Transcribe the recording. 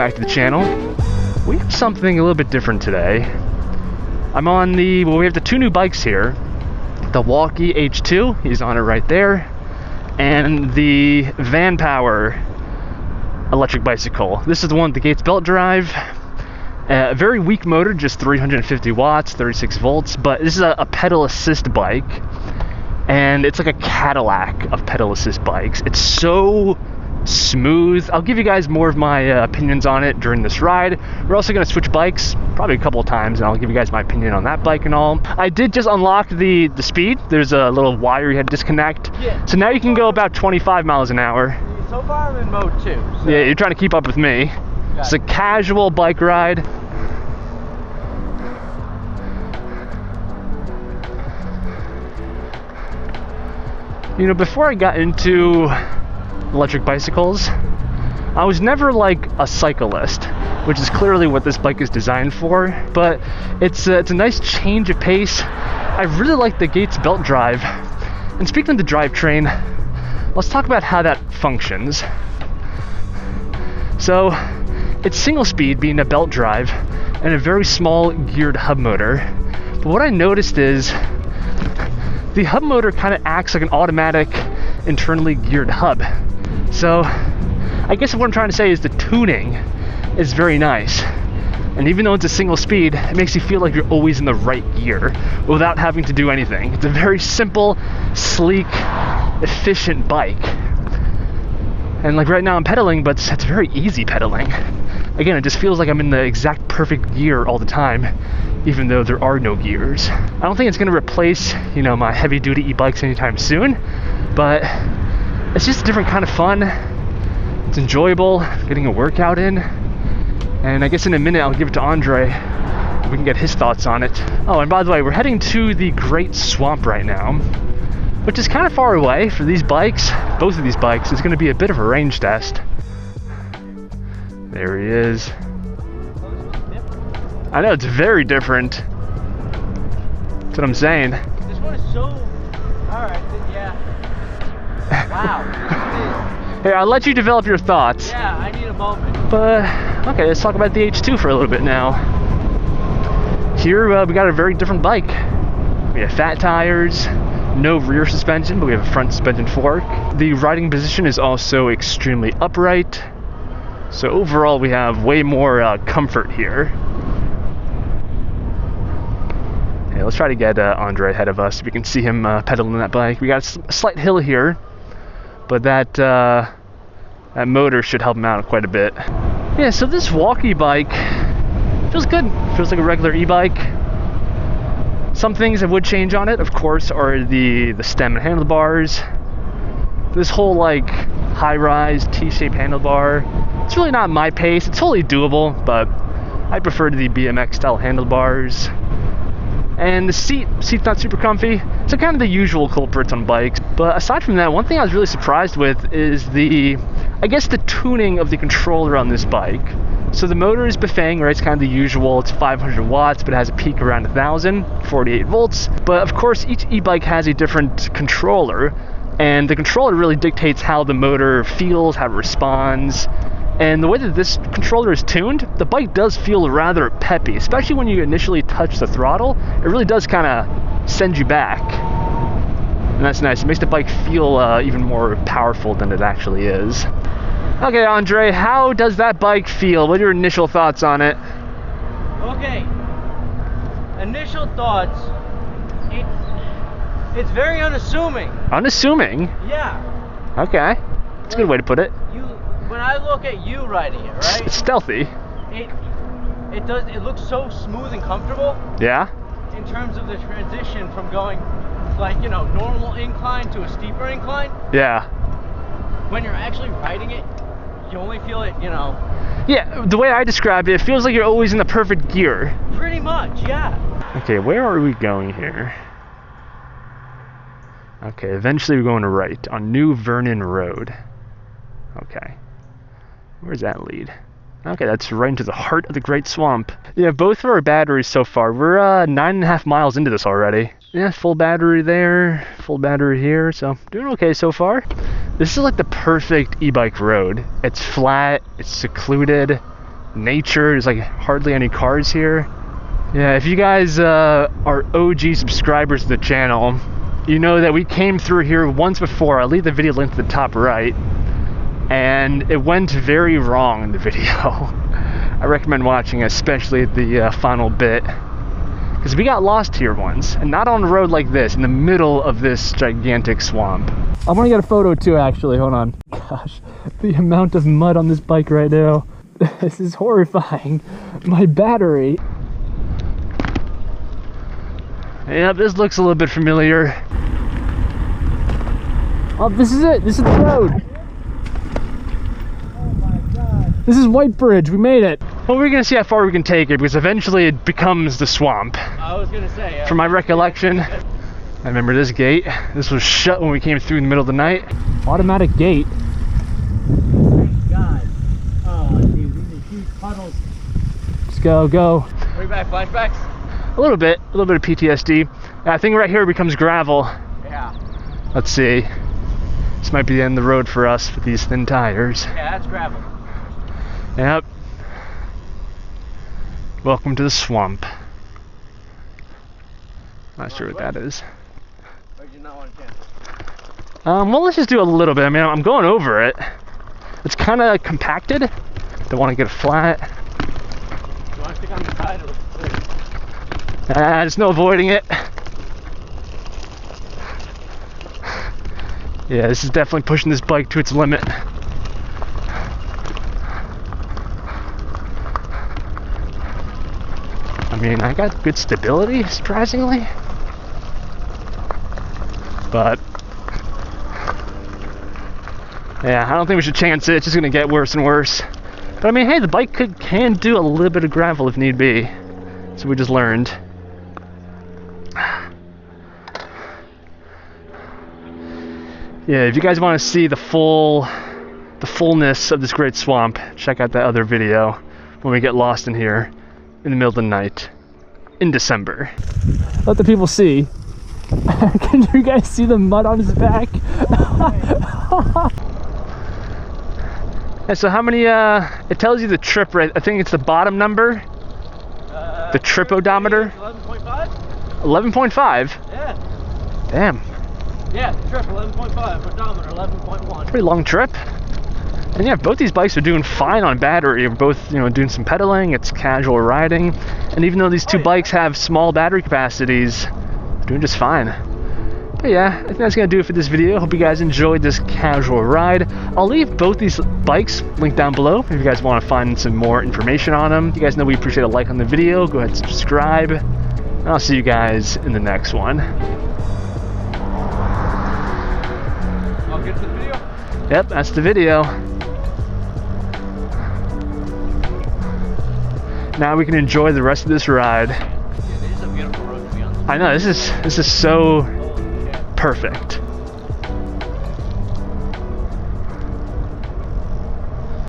back to the channel. We have something a little bit different today. I'm on the, well, we have the two new bikes here. The Walkie H2, he's on it right there, and the vanpower electric bicycle. This is the one with the Gates belt drive. A very weak motor, just 350 watts, 36 volts, but this is a pedal assist bike, and it's like a Cadillac of pedal assist bikes. It's so smooth. I'll give you guys more of my opinions on it during this ride. We're also going to switch bikes probably a couple of times, and I'll give you guys my opinion on that bike and all. I did just unlock the speed. There's a little wire you had to disconnect. Yeah. So now you can go about 25 miles an hour. So far I'm in mode 2. So. Yeah, you're trying to keep up with me. It's a casual bike ride. You know, before I got into electric bicycles, I was never like a cyclist, which is clearly what this bike is designed for, but it's a nice change of pace. I really like the Gates belt drive. And speaking of the drivetrain, let's talk about how that functions. So it's single speed, being a belt drive, and a very small geared hub motor. But what I noticed is the hub motor kind of acts like an automatic internally geared hub. So I guess what I'm trying to say is the tuning is very nice. And even though it's a single speed, it makes you feel like you're always in the right gear without having to do anything. It's a very simple, sleek, efficient bike. And like right now I'm pedaling, but it's very easy pedaling. Again, it just feels like I'm in the exact perfect gear all the time, even though there are no gears. I don't think it's gonna replace, you know, my heavy duty e-bikes anytime soon, but it's just a different kind of fun. It's enjoyable, getting a workout in. And I guess in a minute I'll give it to Andre. We can get his thoughts on it. Oh, and by the way, we're heading to the Great Swamp right now, which is kind of far away for these bikes. Both of these bikes. It's gonna be a bit of a range test. There he is. I know, it's very different. That's what I'm saying. This one is so... Alright, yeah. Wow. Here, I'll let you develop your thoughts. Yeah, I need a moment. But, okay, let's talk about the H2 for a little bit now. Here, we got a very different bike. We have fat tires, no rear suspension, but we have a front suspension fork. The riding position is also extremely upright. So overall, we have way more comfort here. Okay, let's try to get Andre ahead of us so we can see him pedaling that bike. We got a slight hill here, but that motor should help him out quite a bit. Yeah, so this Walkie bike feels good. Feels like a regular e-bike. Some things I would change on it, of course, are the stem and handlebars. This whole like high-rise T-shaped handlebar, it's really not my pace. It's totally doable, but I prefer the BMX style handlebars. And the seat's not super comfy. So kind of the usual culprits on bikes. But aside from that, one thing I was really surprised with is the tuning of the controller on this bike. So the motor is Bafang, right? It's kind of the usual. It's 500 watts, but it has a peak around 1,000, 48 volts. But of course, each e-bike has a different controller, and the controller really dictates how the motor feels, how it responds. And the way that this controller is tuned, the bike does feel rather peppy, especially when you initially touch the throttle. It really does kind of send you back. And that's nice. It makes the bike feel even more powerful than it actually is. Okay, Andre, how does that bike feel? What are your initial thoughts on it? Okay. Initial thoughts. It's very unassuming. Unassuming? Yeah. Okay. That's a good way to put it. When I look at you riding it, right? It's stealthy. It looks so smooth and comfortable. Yeah? In terms of the transition from going like, you know, normal incline to a steeper incline. Yeah. When you're actually riding it, you only feel it, you know. Yeah, the way I described it, it feels like you're always in the perfect gear. Pretty much, yeah. Okay, where are we going here? Okay, eventually we're going to right on New Vernon Road. Okay. Where's that lead? Okay, that's right into the heart of the Great Swamp. Yeah, both of our batteries so far. We're 9.5 miles into this already. Yeah, full battery there, full battery here, so doing okay so far. This is like the perfect e-bike road. It's flat, it's secluded, nature. There's like hardly any cars here. Yeah, if you guys are OG subscribers to the channel, you know that we came through here once before. I'll leave the video link to the top right, and it went very wrong in the video. I recommend watching, especially the final bit, because we got lost here once, and not on a road like this, in the middle of this gigantic swamp. I'm gonna get a photo too, actually. Hold on. Gosh, the amount of mud on this bike right now. This is horrifying. My battery. Yeah, this looks a little bit familiar. Oh, this is it. This is the road. Oh my god. This is White Bridge. We made it. Well, we're gonna see how far we can take it, because eventually it becomes the swamp. I was gonna say. From my recollection, I remember this gate. This was shut when we came through in the middle of the night. Automatic gate. Thank God. Oh, dude, these are huge puddles. Let's go, go. Bring back flashbacks? A little bit of PTSD. I think right here becomes gravel. Yeah. Let's see. This might be the end of the road for us with these thin tires. Yeah, that's gravel. Yep. Welcome to the swamp. Not sure what that is. Or did you not want to chance? Well, let's just do a little bit. I mean, I'm going over it. It's kind of compacted. Don't want to get it flat. You want to stick on the side? It looks clear. There's no avoiding it. Yeah, this is definitely pushing this bike to its limit. I mean, I got good stability, surprisingly. But yeah, I don't think we should chance it. It's just gonna get worse and worse. But I mean, hey, the bike can do a little bit of gravel if need be. So we just learned. Yeah, if you guys want to see the fullness of this great swamp, check out that other video when we get lost in here in the middle of the night in December. Let the people see. Can you guys see the mud on his back? And so how many, it tells you the trip rate. I think it's the bottom number. The trip odometer. 11.5? 11.5? Yeah. Damn. Yeah, trip 11.5, odometer 11.1. Pretty long trip. And yeah, both these bikes are doing fine on battery. We're both, doing some pedaling. It's casual riding. And even though these two bikes have small battery capacities, they're doing just fine. But yeah, I think that's gonna do it for this video. Hope you guys enjoyed this casual ride. I'll leave both these bikes linked down below if you guys want to find some more information on them. You guys know we appreciate a like on the video. Go ahead and subscribe. And I'll see you guys in the next one. I'll get to the video. Yep, that's the video. Now we can enjoy the rest of this ride. Yeah, this is a beautiful road to be on. I know, this is so perfect.